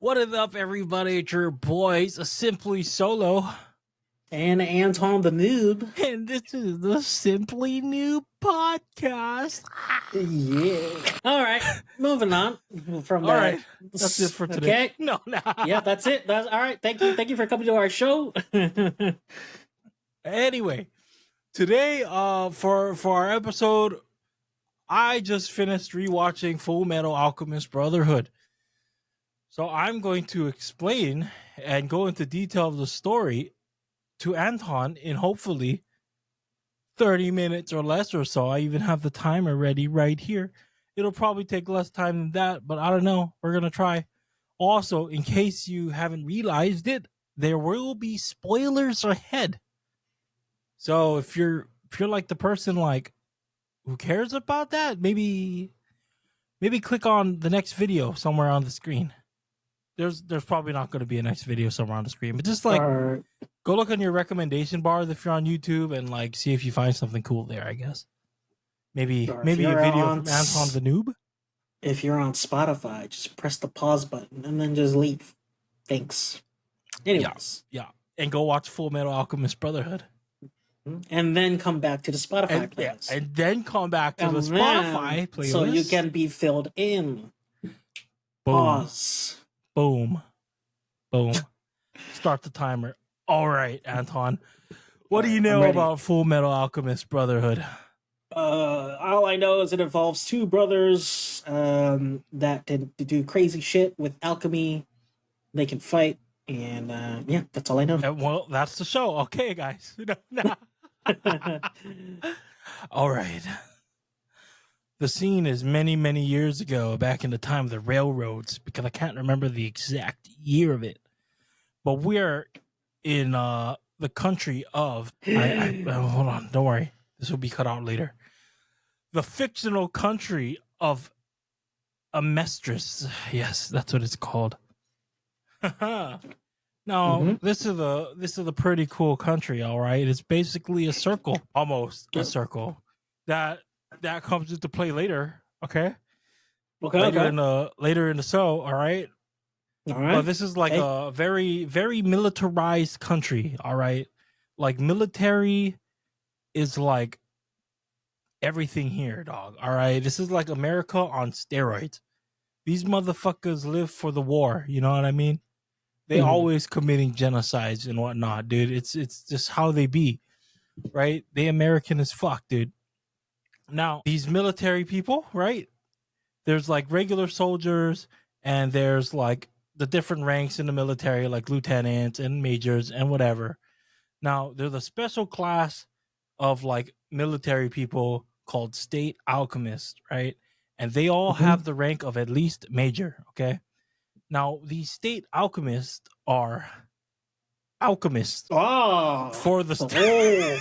What is up, everybody? It's your boys, Simpli Solo. And AntonDaNoob. And this is the Simpli Noob podcast. Yeah. All right. Moving on from All that. right. That's it for today. Okay. No. Yeah, that's it. That's all right. Thank you. Thank you for coming to our show. Anyway, today, for our episode, I just finished rewatching Fullmetal Alchemist Brotherhood. So I'm going to explain and go into detail of the story to Anton in hopefully 30 minutes or less or so. I even have the timer ready right here. It'll probably take less time than that, but I don't know. We're going to try. Also, in case you haven't realized it, there will be spoilers ahead. So if you're like the person like who cares about that, maybe click on the next video somewhere on the screen. There's probably not going to be a next video somewhere on the screen, but just like go look on your recommendation bar if you're on YouTube and like see if you find something cool there. I guess maybe a video from AntonDaNoob. If you're on Spotify, just press the pause button and then just leave. Thanks. Anyways, yeah, and go watch Fullmetal Alchemist Brotherhood, and then come back to the Spotify playlist, yeah, and then come back to the Spotify playlist so you can be filled in. Boom. Pause. Boom. Start the timer. All right, Anton. What do you know about Fullmetal Alchemist Brotherhood? All I know is it involves two brothers that do crazy shit with alchemy. They can fight, and yeah, that's all I know. Well, that's the show. Okay, guys. All right. The scene is many, many years ago, back in the time of the railroads, because I can't remember the exact year of it. But we're in the country of... hold on, don't worry. This will be cut out later. The fictional country of Amestris. Yes, that's what it's called. Now, this is a pretty cool country, all right? It's basically a circle, almost a circle. That comes into play later, okay? Later in the show, all right? All right. But this is like a very, very militarized country, all right? Like military is like everything here, dog, all right? This is like America on steroids. These motherfuckers live for the war, you know what I mean? They always committing genocides and whatnot, dude. It's just how they be, right? They American as fuck, dude. Now, these military people, right? There's like regular soldiers and there's like the different ranks in the military, like lieutenants and majors and whatever. Now, there's a special class of like military people called state alchemists, right? And they all have the rank of at least major, okay? Now, these state alchemists are alchemists for the state.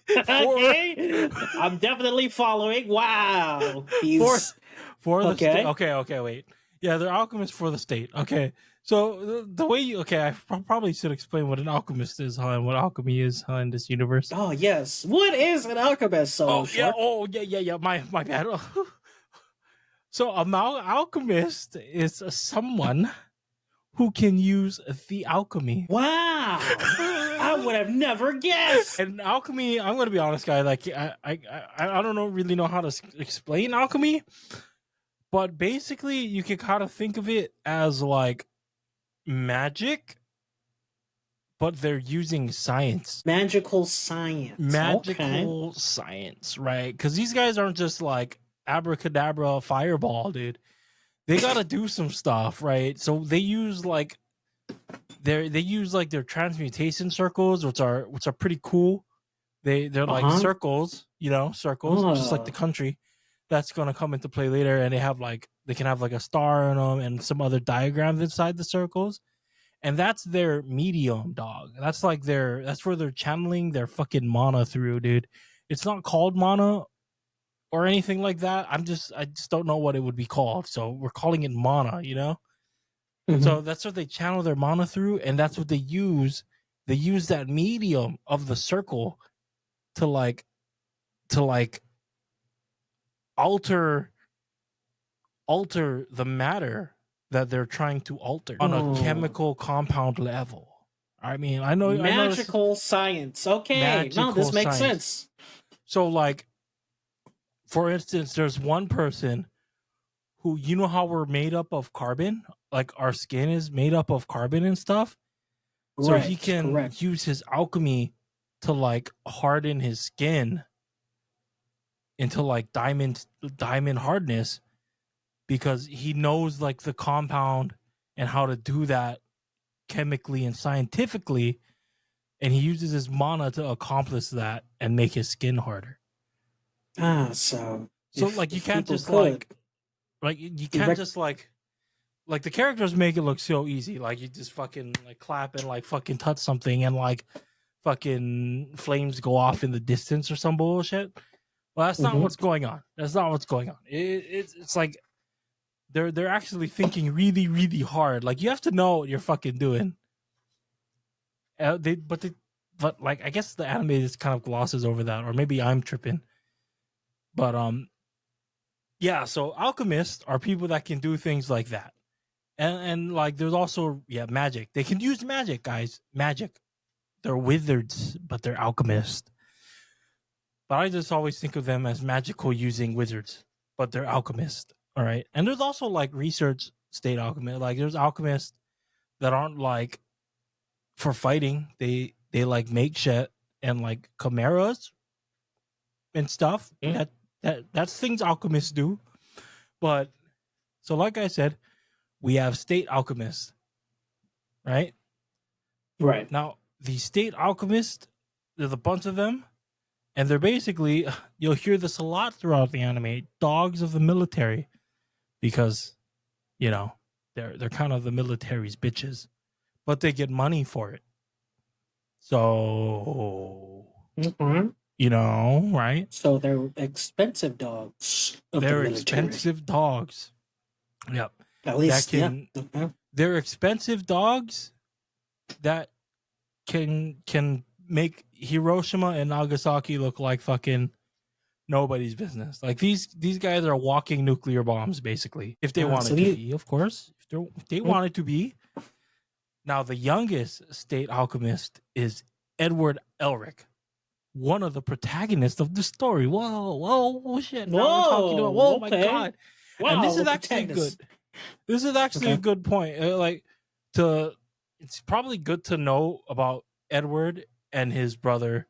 Okay, I'm definitely following. Wow. For the state. Okay, wait. Yeah, they're alchemists for the state. Okay. So the way I probably should explain what an alchemist is, and what alchemy is in this universe. Oh, yes. What is an alchemist? Yeah. My bad. So an alchemist is someone who can use the alchemy. Wow. I would have never guessed. And alchemy, I'm going to be honest, guy. Like, I don't really know how to explain alchemy, but basically, you can kind of think of it as like magic, but they're using science. Magical science. Science, right? Because these guys aren't just like abracadabra fireball, dude. They got to do some stuff, right? So they use like their transmutation circles, which are pretty cool. They're like circles, just like the country. That's gonna come into play later, and they can have like a star in them and some other diagrams inside the circles, and that's their medium, dog. That's where they're channeling their fucking mana through, dude. It's not called mana or anything like that. I just don't know what it would be called, so we're calling it mana, you know. So that's what they channel their mana through, and that's what they use. They use that medium of the circle to alter the matter that they're trying to alter on a chemical compound level. I mean, I know this is Magical science. Okay, no, magical this makes science. sense. So, like, for instance, there's one person who, you know how we're made up of carbon? Like, our skin is made up of carbon and stuff. So he can use his alchemy to, like, harden his skin into, like, diamond hardness, because he knows, like, the compound and how to do that chemically and scientifically, and he uses his mana to accomplish that and make his skin harder. So like, you can't just like you can't just like the characters make it look so easy. Like, you just fucking like clap and like fucking touch something and like fucking flames go off in the distance or some bullshit. Well, that's not what's going on. That's not what's going on. It's like they're actually thinking really, really hard. Like, you have to know what you're fucking doing. But like, I guess the anime just kind of glosses over that, or maybe I'm tripping. But yeah. So alchemists are people that can do things like that, and like, there's also magic. They can use magic, guys. Magic. They're wizards, but they're alchemists. But I just always think of them as magical using wizards, but they're alchemists. All right. And there's also like research state alchemists. Like, there's alchemists that aren't like for fighting. They like make shit and like chimeras and stuff. That's things alchemists do. But so, like I said, we have state alchemists, right? Right. Now, the state alchemists, there's a bunch of them, and they're basically, you'll hear this a lot throughout the anime, dogs of the military, because, you know, they're kind of the military's bitches, but they get money for it. So, you know, right? So they're expensive dogs. They're expensive dogs. Yep. At least, they're expensive dogs that can make Hiroshima and Nagasaki look like fucking nobody's business. Like, these guys are walking nuclear bombs, basically, if they wanted to be, of course. If they wanted to be. Now, the youngest state alchemist is Edward Elric, one of the protagonists of the story. Whoa, shit. Now we're talking about, my God. Wow, and this is actually good. This is actually a good point. It's probably good to know about Edward and his brother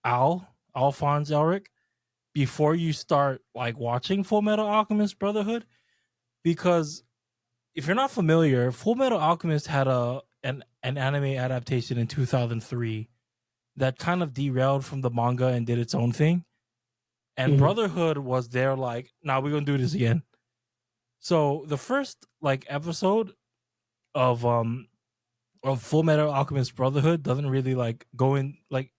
Alphonse Elric, before you start like watching Fullmetal Alchemist Brotherhood, because if you're not familiar, Fullmetal Alchemist had an anime adaptation in 2003 that kind of derailed from the manga and did its own thing. And Brotherhood was there like, nah, we're gonna do this again. So the first like episode of Fullmetal Alchemist Brotherhood doesn't really like go in, like,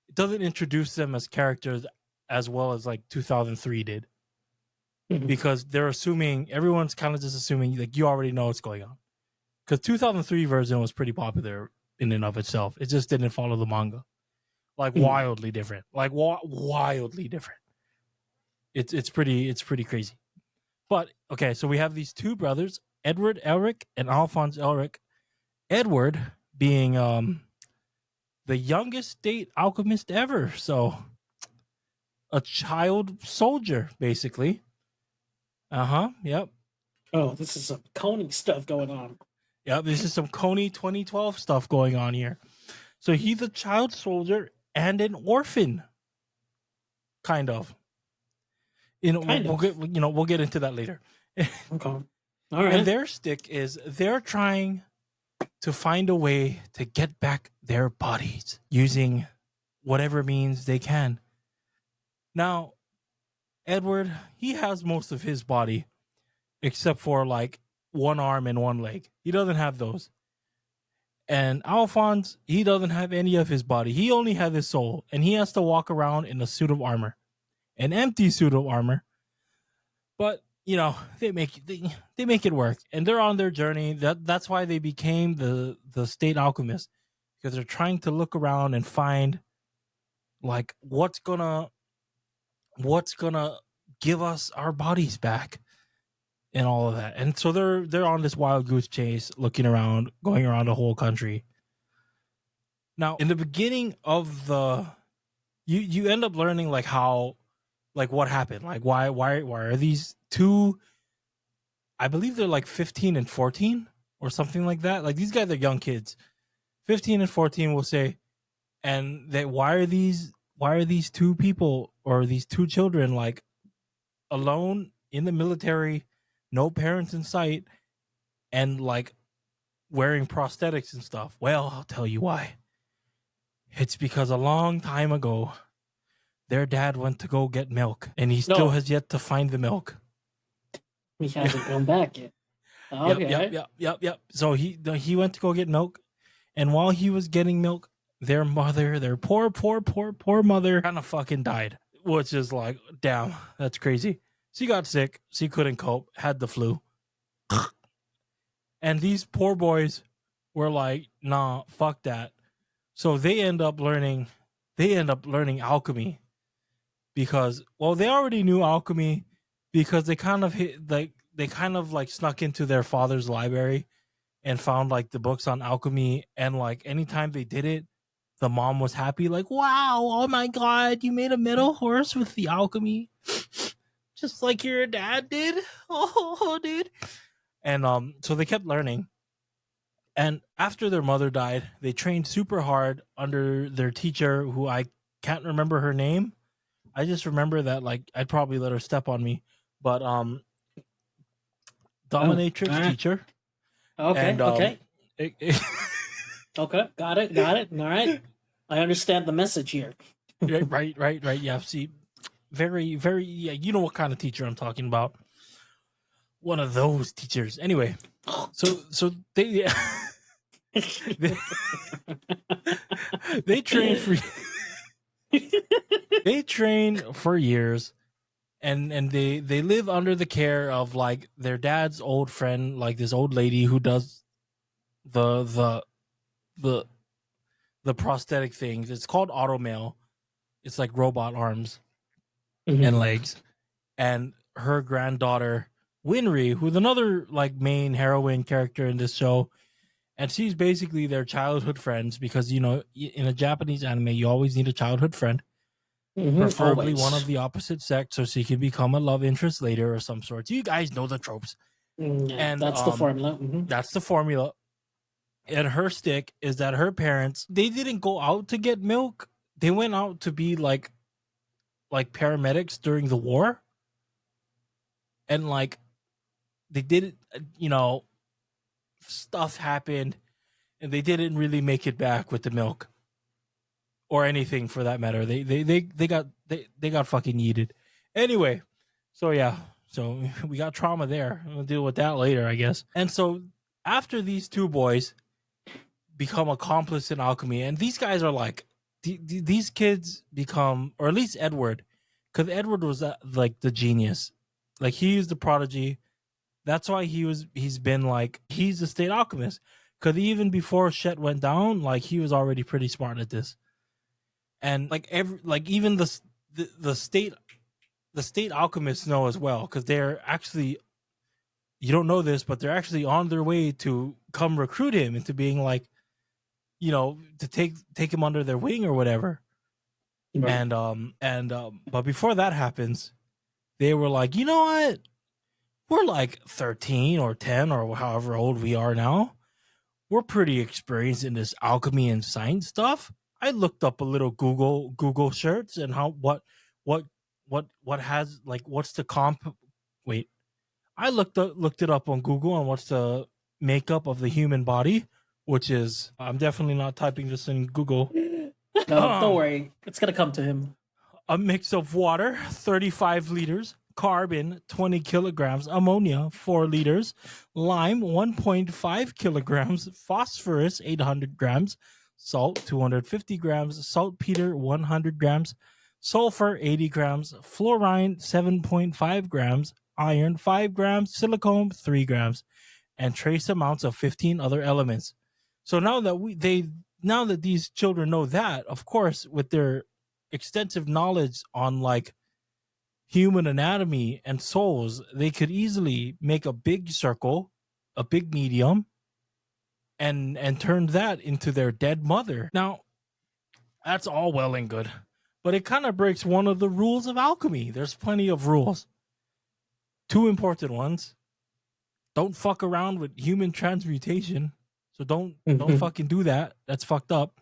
it doesn't introduce them as characters as well as like 2003 did, because they're assuming, everyone's kind of just assuming like you already know what's going on, because 2003 version was pretty popular in and of itself. It just didn't follow the manga, like wildly different, like wildly different. It's pretty crazy. But okay, so we have these two brothers, Edward Elric and Alphonse Elric. Edward being the youngest state alchemist ever, so a child soldier, basically. Yep. Oh, this is some Coney stuff going on. Yep, this is some Coney 2012 stuff going on here. So he's a child soldier and an orphan, kind of. We'll get into that later. Okay. All right. And their stick is they're trying to find a way to get back their bodies using whatever means they can. Now, Edward, he has most of his body except for like one arm and one leg. He doesn't have those. And Alphonse, he doesn't have any of his body. He only has his soul, and he has to walk around in a suit of armor, an empty suit of armor. But you know, they make it work, and they're on their journey. That's why they became the state alchemist, because they're trying to look around and find like what's gonna give us our bodies back. and all of that. And so they're on this wild goose chase, looking around, going around the whole country. Now, in the beginning of the, you end up learning like how, like what happened, like why are these two? I believe they're like 15 and 14 or something like that. Like these guys are young kids, 15 and 14, we'll say, and that why are these two people or these two children like alone in the military, no parents in sight, and like wearing prosthetics and stuff? Well, I'll tell you why. It's because a long time ago, their dad went to go get milk, and he still has yet to find the milk. He hasn't come back yet. Okay. Yep. So he went to go get milk, and while he was getting milk, their mother, their poor mother, kind of fucking died. Which is like, damn, that's crazy. She got sick. She couldn't cope. Had the flu. And these poor boys were like, nah, fuck that. So they end up learning alchemy because, well, they already knew alchemy because they kind of snuck into their father's library and found like the books on alchemy, and like anytime they did it, the mom was happy, like, wow, oh my god, you made a metal horse with the alchemy. Just like your dad did. Oh, dude. And so they kept learning. And after their mother died, they trained super hard under their teacher, who I can't remember her name. I just remember that like I'd probably let her step on me. But dominatrix teacher. Okay. And, okay. Okay. Got it. All right. I understand the message here. right. Yeah. See, very, yeah. You know what kind of teacher I'm talking about. One of those teachers. Anyway, so they they trained for years, and they live under the care of like their dad's old friend, like this old lady who does the prosthetic things. It's called automail. It's like robot arms and legs. And her granddaughter Winry, who's another like main heroine character in this show, and she's basically their childhood friends, because you know in a Japanese anime you always need a childhood friend, preferably one of the opposite sex, so she can become a love interest later or some sort. You guys know the tropes. And that's the formula. That's the formula. And her stick is that her parents, they didn't go out to get milk. They went out to be like paramedics during the war. And like they did, you know, stuff happened and they didn't really make it back with the milk or anything for that matter. They got fucking yeeted. Anyway, so yeah, so we got trauma there. We'll deal with that later, I guess. And so after these two boys become accomplices in alchemy, and these guys are like these kids become, or at least Edward, because Edward was like the genius, like he's the prodigy. That's why he's been like, he's the state alchemist, because even before shit went down, like he was already pretty smart at this. And like even the state alchemists know as well, because they're actually, you don't know this, but they're actually on their way to come recruit him into being like, you know, to take him under their wing or whatever. Right. But before that happens, they were like, you know what? We're like 13 or 10 or however old we are now. We're pretty experienced in this alchemy and science stuff. I looked up a little Google search and how what has like, what's the comp. Wait, I looked it up on Google on what's the makeup of the human body, which is, I'm definitely not typing this in Google. No, don't worry, it's gonna come to him. A mix of water, 35 liters, carbon, 20 kilograms, ammonia, 4 liters, lime, 1.5 kilograms, phosphorus, 800 grams, salt, 250 grams, saltpeter, 100 grams, sulfur, 80 grams, fluorine, 7.5 grams, iron, 5 grams, silicone, 3 grams, and trace amounts of 15 other elements. So now that these children know that, of course, with their extensive knowledge on like human anatomy and souls, they could easily make a big circle, a big medium, and turn that into their dead mother. Now, that's all well and good, but it kind of breaks one of the rules of alchemy. There's plenty of rules. Two important ones. Don't fuck around with human transmutation. So don't fucking do that. That's fucked up.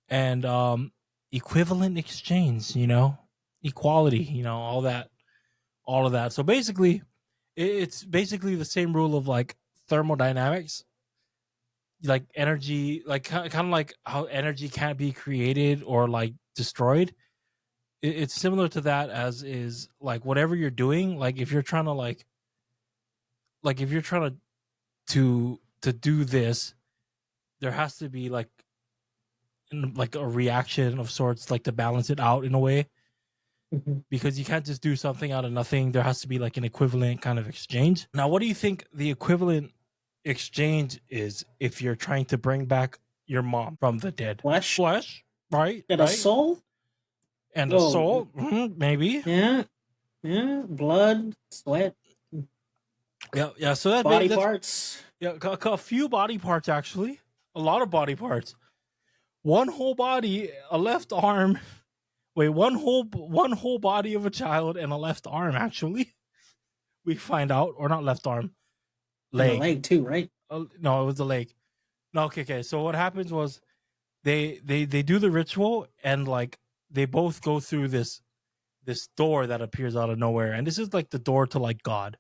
And equivalent exchange, equality, all of that. So basically, it's basically the same rule of like thermodynamics, like energy, like kind of like how energy can't be created or like destroyed. It's similar to that, as is like whatever you're doing. Like if you're trying to to do this, there has to be like a reaction of sorts, like to balance it out in a way. Because you can't just do something out of nothing. There has to be like an equivalent kind of exchange. Now, what do you think the equivalent exchange is if you're trying to bring back your mom from the dead? Flesh, right? and right? a soul, and a soul, maybe. Yeah, blood, sweat. Yeah. So that body parts. Yeah, a few body parts actually. A lot of body parts. One whole body, a left arm. Wait, one whole body of a child and a left arm. Actually, we find out, or not left arm, leg. And a leg too, right? No, it was the leg. No, okay. So what happens was they do the ritual, and like they both go through this door that appears out of nowhere, and this is like the door to like God,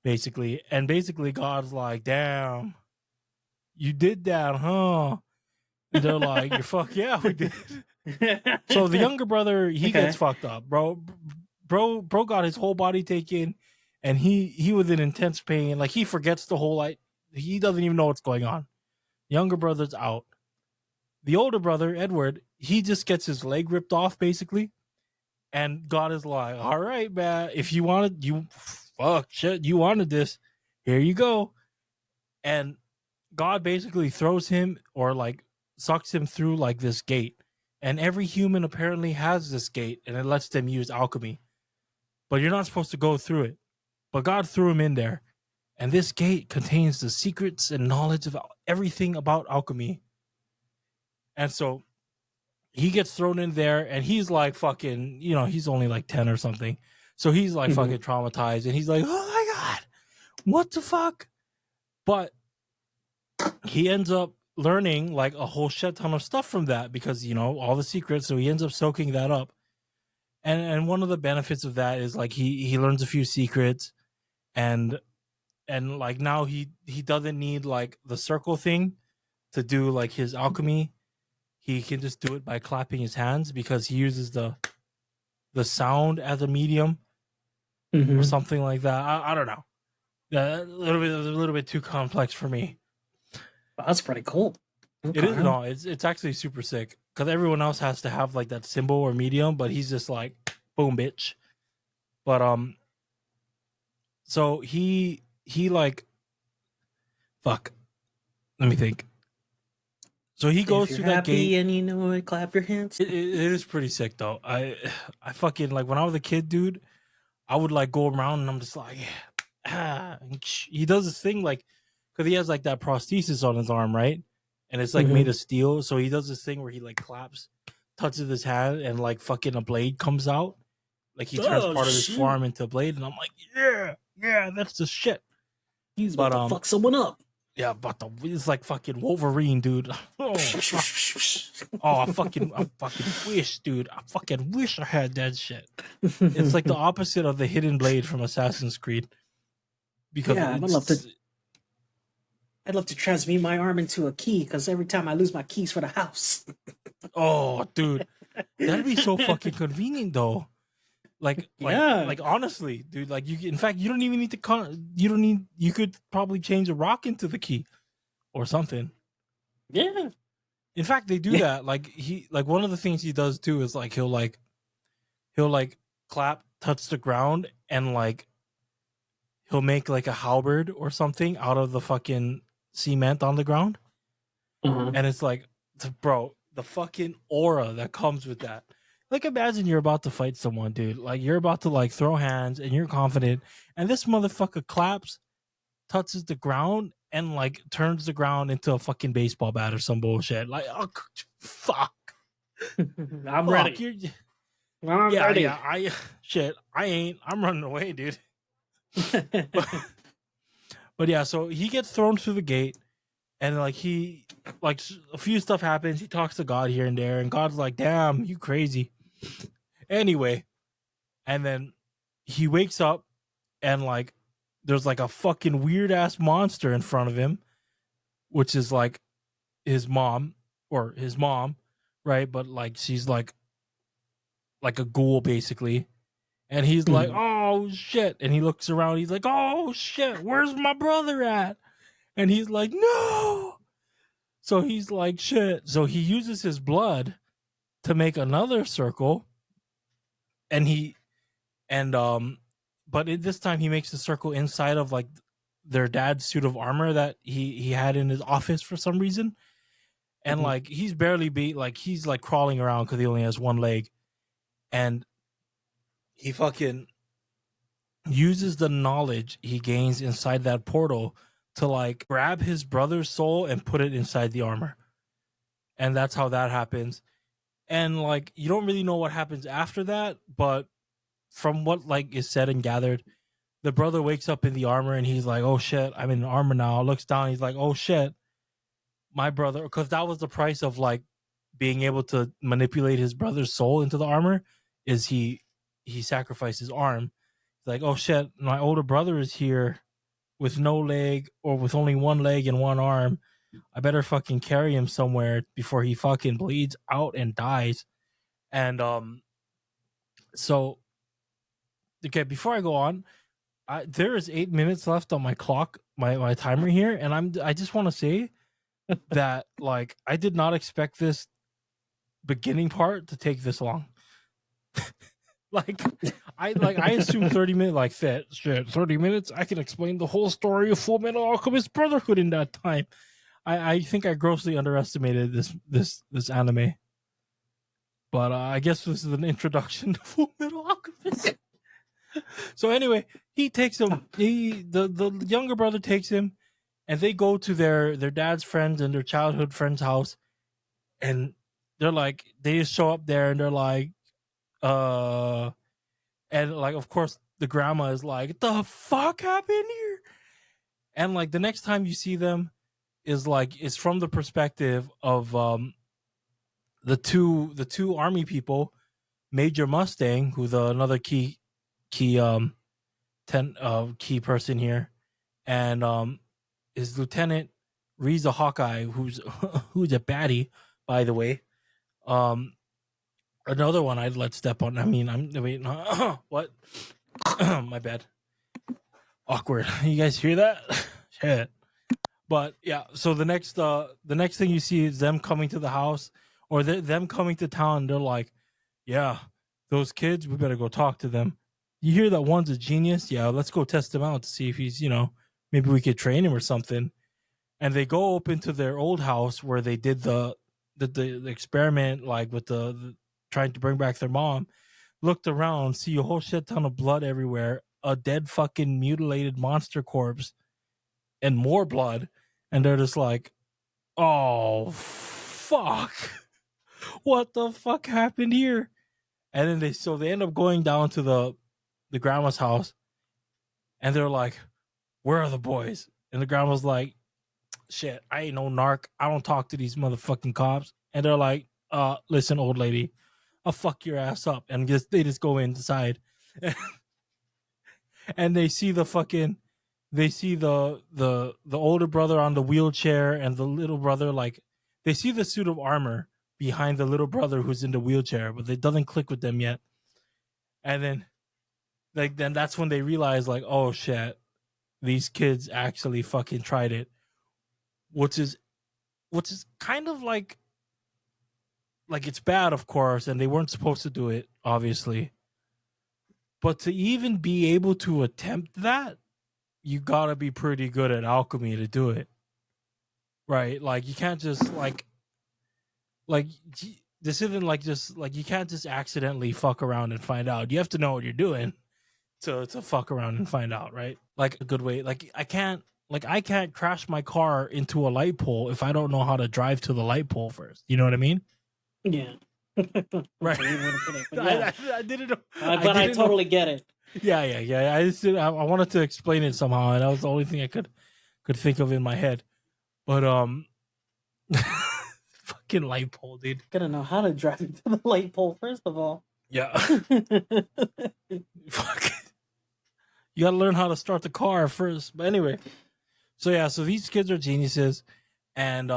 basically. And basically God's like, damn, you did that, huh? And they're like, you fuck yeah, we did. So the younger brother, he gets fucked up, bro got his whole body taken, and he was in intense pain. Like he forgets the whole, like he doesn't even know what's going on. Younger brother's out. The older brother, Edward, he just gets his leg ripped off, basically. And God is like, all right, man, if you wanted, you wanted this, here you go. And God basically throws him, or like sucks him through like this gate. And every human apparently has this gate, and it lets them use alchemy. But you're not supposed to go through it. But God threw him in there. And this gate contains the secrets and knowledge of everything about alchemy. And so he gets thrown in there, and he's like fucking, he's only like 10 or something. So he's like fucking traumatized, and he's like, oh my God, what the fuck? But he ends up learning like a whole shit ton of stuff from that, because, all the secrets. So he ends up soaking that up. And one of the benefits of that is like he learns a few secrets, and like now he doesn't need like the circle thing to do like his alchemy. He can just do it by clapping his hands, because he uses the sound as a medium, or something like that. I don't know. A little bit too complex for me. Wow, that's pretty cool. Okay. It is. No, it's actually super sick, because everyone else has to have like that symbol or medium, but he's just like boom, bitch. But so he like, fuck. Let me think. So he goes through that gate, and clap your hands. It is pretty sick though. I fucking, like, when I was a kid, dude, I would like go around and I'm just like, he does this thing like, because he has like that prosthesis on his arm, right? And it's like made of steel. So he does this thing where he like claps, touches his hand, and like fucking a blade comes out. Like he turns part of his forearm into a blade, and I'm like, yeah, that's the shit. He's about to fuck someone up. Yeah, but it's like fucking Wolverine, dude. I fucking wish, dude. I fucking wish I had that shit. It's like the opposite of the hidden blade from Assassin's Creed. Because I'd love to transmute my arm into a key, because every time I lose my keys for the house. Oh, dude, that'd be so fucking convenient, though. Like honestly, dude. Like in fact, you don't even need to. You could probably change a rock into the key, or something. Yeah. In fact, they do that. Like one of the things he does too is like he'll clap, touch the ground, and like he'll make like a halberd or something out of the fucking cement on the ground. And it's like, bro, the fucking aura that comes with that. like imagine you're about to fight someone, dude. Like you're about to like throw hands and you're confident, and this motherfucker claps, touches the ground, and like turns the ground into a fucking baseball bat or some bullshit. Like, oh, fuck, I'm fuck, ready. you're I'm yeah, ready. yeah. I shit, I ain't. I'm running away, dude. But but yeah, so he gets thrown through the gate, and like he like a few stuff happens. He talks to God here and there, and God's like, "Damn, you crazy." Anyway, and then he wakes up, and like there's like a fucking weird ass monster in front of him, which is like his mom or his mom, right? But like she's like a ghoul basically. And he's like, Mhm. "Oh shit!" And he looks around. He's like, "Oh shit! Where's my brother at?" And he's like, "No!" So he's like, "Shit!" So he uses his blood to make another circle, and but this time he makes the circle inside of like their dad's suit of armor that he had in his office for some reason. And Mhm. like he's barely like he's like crawling around because he only has one leg, and he fucking uses the knowledge he gains inside that portal to like grab his brother's soul and put it inside the armor. And that's how that happens. And like you don't really know what happens after that, but from what like is said and gathered, the brother wakes up in the armor and he's like, "Oh shit, I'm in armor now." Looks down, he's like, "Oh shit, my brother," because that was the price of like being able to manipulate his brother's soul into the armor, is he sacrificed his arm. He's like, "Oh shit, my older brother is here with no leg or with only one leg and one arm. I better fucking carry him somewhere before he fucking bleeds out and dies." And so okay, before I go on, there is 8 minutes left on my clock, my timer here, and I just want to say that like I did not expect this beginning part to take this long. Like I assumed 30 minutes, like that shit, 30 minutes. I can explain the whole story of Fullmetal Alchemist Brotherhood in that time. I think I grossly underestimated this anime. But I guess this is an introduction to Fullmetal Alchemist. So anyway, he takes him. The younger brother takes him, and they go to their dad's friends and their childhood friend's house, and they're like they just show up there and they're like, uh, and like of course the grandma is like, "The fuck happened here?" And like the next time you see them is like it's from the perspective of the two army people, Major Mustang, who's another key key person here, and his lieutenant Riza Hawkeye, who's who's a baddie, by the way. Um, Another one I'd let step on. I mean, I'm wait, what? My bad. Awkward. You guys hear that? Shit. But yeah, so the next thing you see is them coming to the house, or them coming to town. They're like, "Yeah, those kids, we better go talk to them. You hear that one's a genius? Yeah, let's go test him out to see if he's, maybe we could train him or something." And they go up into their old house where they did the experiment, like with the trying to bring back their mom. Looked around, see a whole shit ton of blood everywhere, a dead fucking mutilated monster corpse, and more blood. And they're just like, "Oh fuck, what the fuck happened here?" And then they end up going down to the grandma's house, and they're like, "Where are the boys?" And the grandma's like, "Shit, I ain't no narc. I don't talk to these motherfucking cops." And they're like, listen, old lady, I'll fuck your ass up." And they just go inside. And they see the older brother on the wheelchair, and the little brother, like they see the suit of armor behind the little brother who's in the wheelchair, but it doesn't click with them yet. And then that's when they realize, like, "Oh shit, these kids actually fucking tried it," which is kind of like it's bad, of course, and they weren't supposed to do it, obviously. But to even be able to attempt that, you gotta be pretty good at alchemy to do it, right? Like you can't just like this isn't like just like you can't just accidentally fuck around and find out. You have to know what you're doing to fuck around and find out, right? Like a good way. Like I can't crash my car into a light pole if I don't know how to drive to the light pole first. You know what I mean? Yeah. Right. Yeah. I didn't know. But I totally get it. Yeah. I just I wanted to explain it somehow, and that was the only thing I could think of in my head. But fucking light pole, dude. Gotta know how to drive into the light pole first of all. Yeah. Fuck. You gotta learn how to start the car first. But anyway, so these kids are geniuses, and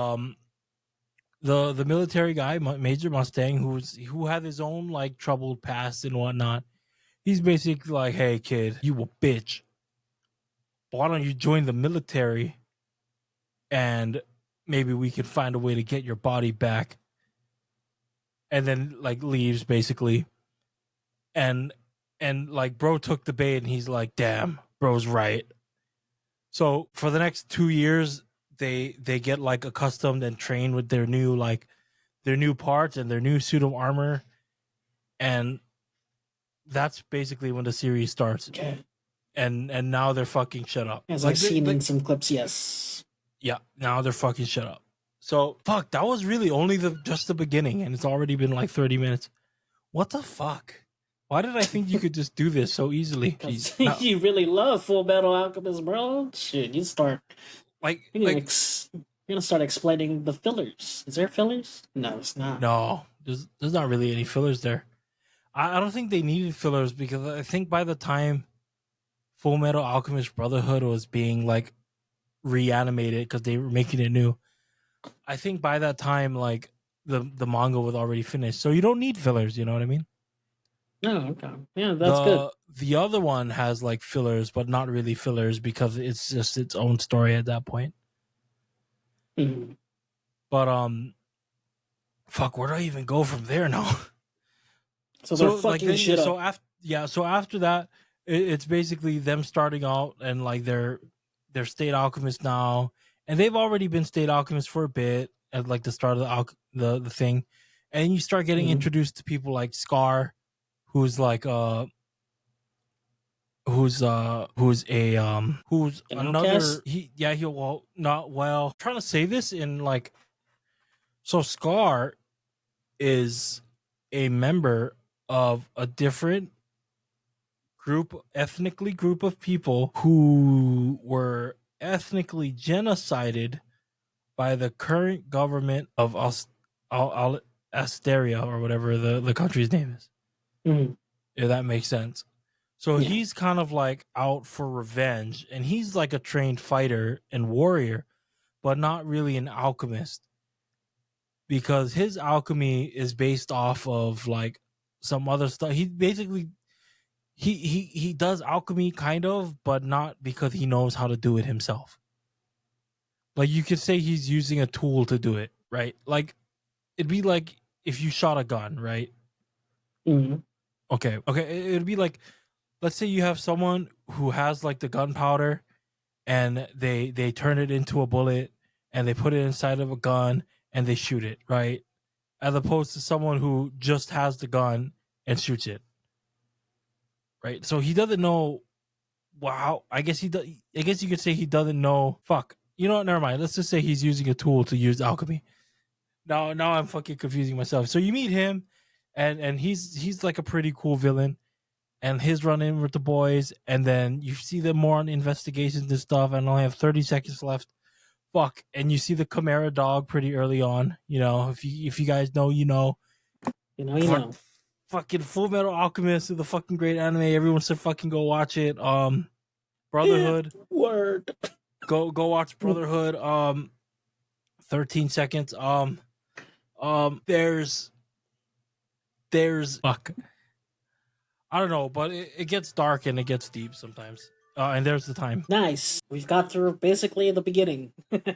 the military guy, Major Mustang, who had his own like troubled past and whatnot. He's basically like, "Hey, kid, you a bitch. Why don't you join the military, and maybe we can find a way to get your body back." And then like leaves basically, and like bro took the bait, and he's like, "Damn, bro's right." So for the next 2 years, they get like accustomed and trained with their new parts and their new suit of armor, and that's basically when the series starts. Okay. And now they're fucking shut up. As I've seen in some clips, yes. Yeah, now they're fucking shut up. So fuck, that was really only just the beginning, and it's already been like 30 minutes. What the fuck? Why did I think you could just do this so easily? You really love Fullmetal Alchemist, bro. Shit, you start you're gonna start explaining the fillers. Is there fillers? No, it's not. No, there's not really any fillers there. I don't think they needed fillers because I think by the time Fullmetal Alchemist Brotherhood was being like reanimated because they were making it new, I think by that time like the manga was already finished, so you don't need fillers. You know what I mean? Oh, okay. Yeah, that's good. The other one has like fillers, but not really fillers because it's just its own story at that point. Mm-hmm. But fuck, where do I even go from there now? So they're fucking like, shit up. So after that, it's basically them starting out and like they're state alchemists now, and they've already been state alchemists for a bit at like the start of the thing, and you start getting introduced to people like Scar, who's like who's another trying to say this in like, so Scar is a member of a different ethnic group of people who were ethnically genocided by the current government of Asteria or whatever the country's name is. If that makes sense. So he's kind of like out for revenge, and he's like a trained fighter and warrior, but not really an alchemist, because his alchemy is based off of like some other stuff. He basically he does alchemy kind of, but not because he knows how to do it himself. Like you could say he's using a tool to do it, right? Like it'd be like if you shot a gun, right? Okay. It'd be like, let's say you have someone who has like the gunpowder, and they turn it into a bullet, and they put it inside of a gun, and they shoot it, right? As opposed to someone who just has the gun and shoots it, right? So he doesn't know. Wow, I guess he does. I guess you could say he doesn't know. Fuck. You know what? Never mind. Let's just say he's using a tool to use alchemy. Now I'm fucking confusing myself. So you meet him, and he's like a pretty cool villain, and his run in with the boys, and then you see them more on investigations and stuff. And I only have 30 seconds left. Fuck, and you see the Chimera dog pretty early on. You know, if you guys know, you know. You know. Fucking Fullmetal Alchemist is the fucking great anime. Everyone should fucking go watch it. Brotherhood. Word. Go watch Brotherhood. 13 seconds. There's fuck. I don't know, but it gets dark and it gets deep sometimes. And there's the time. Nice. We've got through basically the beginning.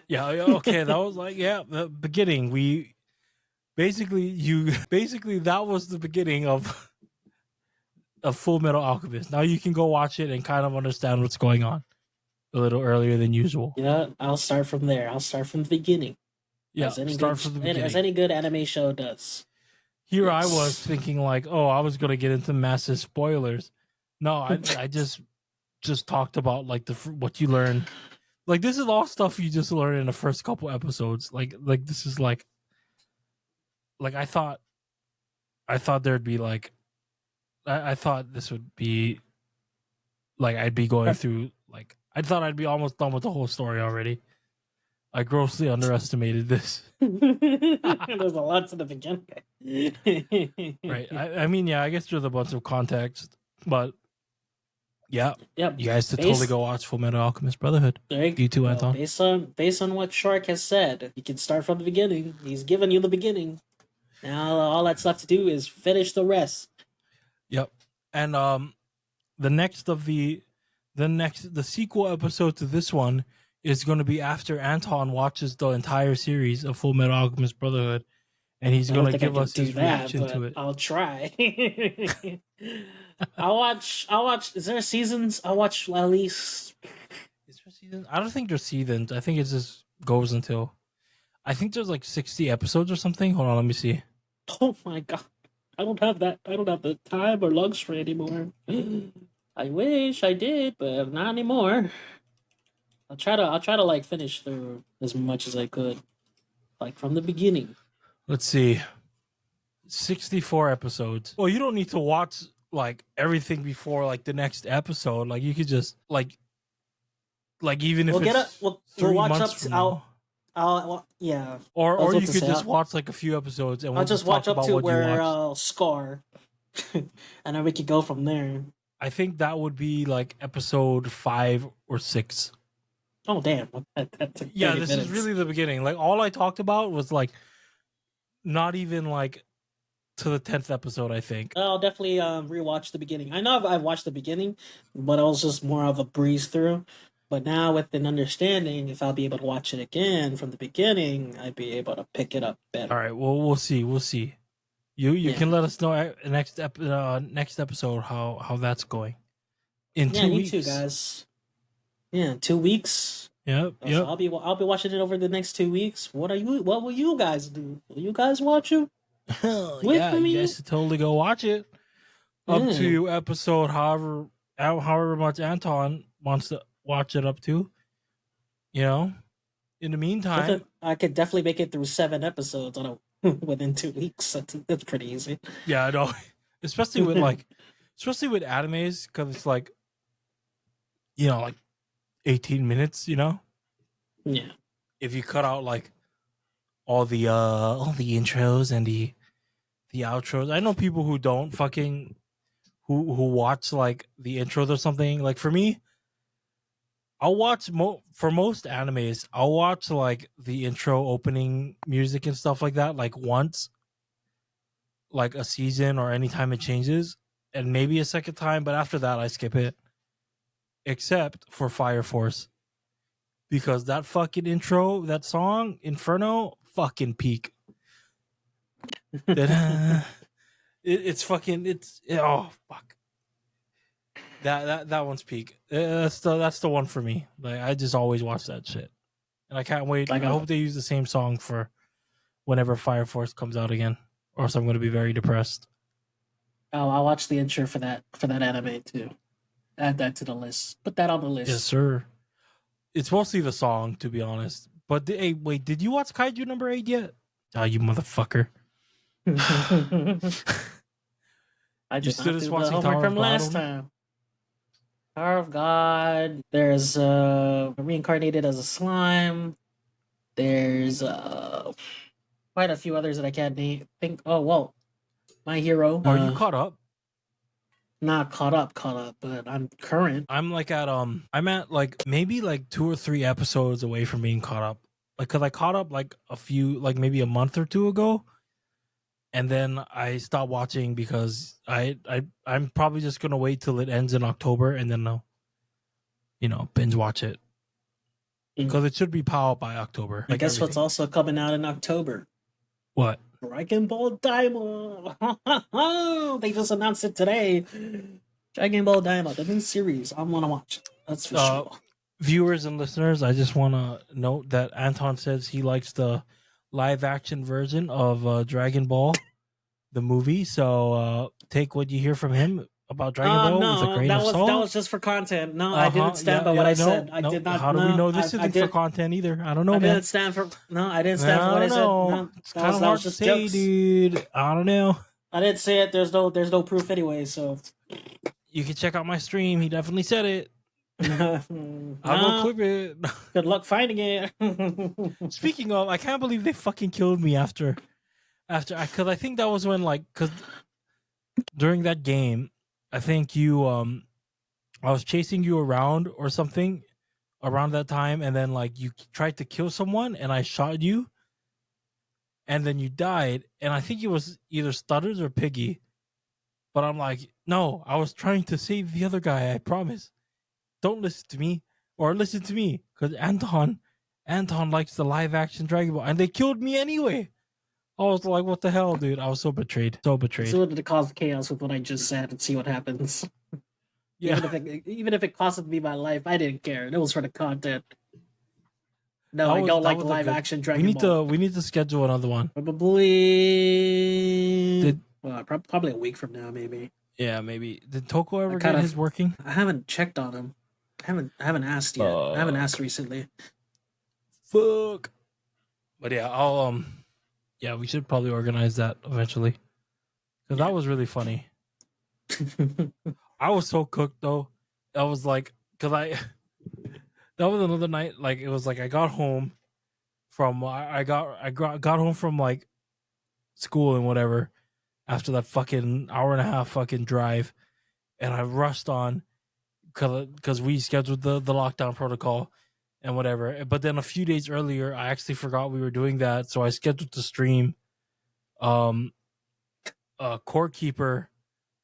Yeah. Okay. That was like, the beginning. Basically that was the beginning of Fullmetal Alchemist. Now you can go watch it and kind of understand what's going on a little earlier than usual. Yeah, I'll start from there. I'll start from the beginning. Yeah, start from the beginning. As any good anime show does. Here I was Yes. thinking like, oh, I was gonna get into massive spoilers. No, I just talked about like what you learn. Like this is all stuff you just learn in the first couple episodes. Like this is like I thought there'd be like I thought this would be like I'd be going through like I thought I'd be almost done with the whole story already. I grossly underestimated this. There's a lot to the beginning. Right. I mean, yeah, I guess there's a bunch of context, but yeah, Yep. you guys should totally go watch Fullmetal Alchemist Brotherhood. You too, Anton. Based on what Shark has said, you can start from the beginning. He's given you the beginning. Now all that's left to do is finish the rest. Yep. And the sequel episode to this one is going to be after Anton watches the entire series of Fullmetal Alchemist Brotherhood, and he's going to give us his reaction to it. I'll try. I'll watch. Is there seasons? I'll watch at least. Is there seasons? I don't think there's seasons. I think it just goes until. I think there's like 60 episodes or something. Hold on, let me see. Oh my god, I don't have that. I don't have the time or luxury anymore. I wish I did, but not anymore. I'll try to like finish through as much as I could, like from the beginning. Let's see. 64 episodes. Well, you don't need to watch like everything before like the next episode. Like you could just like even if we'll watch up to yeah. Or you could just watch like a few episodes and we'll I'll just watch up to where I'll scar, and then we could go from there. I think that would be like episode 5 or 6. Oh damn! Yeah, this is really the beginning. Like all I talked about was like not even like to the 10th episode. I think I'll definitely rewatch the beginning. I know I've watched the beginning, but it was just more of a breeze through. But now with an understanding, if I'll be able to watch it again from the beginning, I'd be able to pick it up better. All right. Well, we'll see. We'll see. You can let us know next episode how that's going. In 2 weeks. You too, guys. Yeah, 2 weeks. Yep. So I'll be watching it over the next 2 weeks. What will you guys do? Will you guys watch it? Yeah, you guys should totally go watch it. Up to episode however much Anton wants to watch it up to. You know? In the meantime, I could definitely make it through 7 episodes within 2 weeks. That's pretty easy. Yeah, I know. Especially with animes, because it's like, like 18 minutes, Yeah. If you cut out like all the intros and the outros. I know people who don't fucking who watch like the intros or something. Like for me, I'll watch for most animes, I'll watch like the intro opening music and stuff like that like once, like a season or anytime it changes, and maybe a second time, but after that I skip it. Except for Fire Force. Because that fucking intro, that song, Inferno, fucking peak. It's oh fuck. That one's peak. That's the one for me. Like I just always watch that shit, and I can't wait. I hope they use the same song for whenever Fire Force comes out again, or else I'm going to be very depressed. Oh, I'll watch the intro for that anime too. Add that to the list. Put that on the list. Yes, sir. It's mostly the song, to be honest. But hey, wait, did you watch Kaiju number 8 yet? Oh, you motherfucker. I just finished watching the homework from last time. Tower of God. There's reincarnated as a slime. There's quite a few others that I can't think. Oh well, My Hero. Are you caught up? Not caught up, but I'm current. I'm like I'm at like maybe like 2 or 3 episodes away from being caught up. Like, cause I caught up like a few, like maybe a month or 2 ago, and then I stopped watching because I'm probably just gonna wait till it ends in October and then I'll, binge watch it because it should be out by October. I guess what's also coming out in October? What? Dragon Ball Daima. They just announced it today. Dragon Ball Daima, the new series. I want to watch it. That's for sure. Viewers and listeners, I just want to note that Anton says he likes the live action version of Dragon Ball. the movie. So take what you hear from him about Dragon Ball with a grain of salt. That was just for content. No, I didn't stand by what I said. I did not. How do we know this isn't for content either? I don't know, man. I didn't stand for what I said. No, it's kind of hard to say, jokes. Dude. I don't know. I didn't say it. There's no proof anyway. So you can check out my stream. He definitely said it. I'll go clip it. Good luck finding it. Speaking of, I can't believe they fucking killed me after, because I think that was when because during that game, I think you I was chasing you around or something around that time, and then you tried to kill someone, and I shot you, and then you died, and I think it was either Stutters or Piggy, but I'm like, no, I was trying to save the other guy. I promise. Don't listen to me, or listen to me, because Anton likes the live action Dragon Ball, and they killed me anyway. I was like, what the hell, dude? I was so betrayed. So betrayed. I just wanted to cause chaos with what I just said and see what happens. Yeah. Even if it costed me my life, I didn't care. It was for the content. No, I don't like live action Dragon Ball. We need to schedule another one. Probably probably a week from now, maybe. Yeah, maybe. Did Toko ever get his working? I haven't checked on him. I haven't asked yet. I haven't asked recently. Fuck. But yeah, I'll yeah, we should probably organize that eventually. Because that was really funny. I was so cooked though. I was like, that was another night. It was I got home from I got home from school and whatever after that fucking hour and a half fucking drive, and I rushed on because we scheduled the lockdown protocol and whatever. But then a few days earlier, I actually forgot we were doing that, so I scheduled to stream Core Keeper,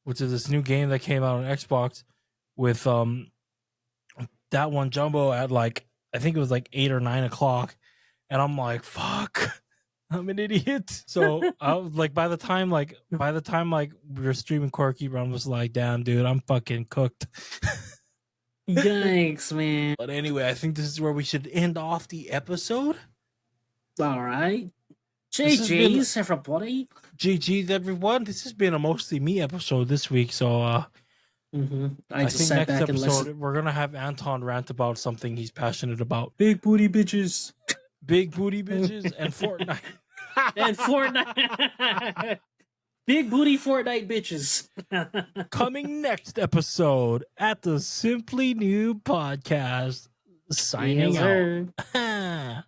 which is this new game that came out on Xbox with that one Jumbo at I think it was 8 or 9 o'clock, and I'm like, fuck, I'm an idiot. So I was by the time we were streaming Core Keeper, I'm just like, damn, dude, I'm fucking cooked. Yikes, man. But anyway, I think this is where we should end off the episode. All right. GG's, everybody. GG's, everyone. This has been a mostly me episode this week, so I think next episode we're gonna have Anton rant about something he's passionate about. Big booty bitches. Big booty bitches and Fortnite. And Fortnite. Big booty Fortnite bitches. Coming next episode at the Simpli Noob podcast. Signing out.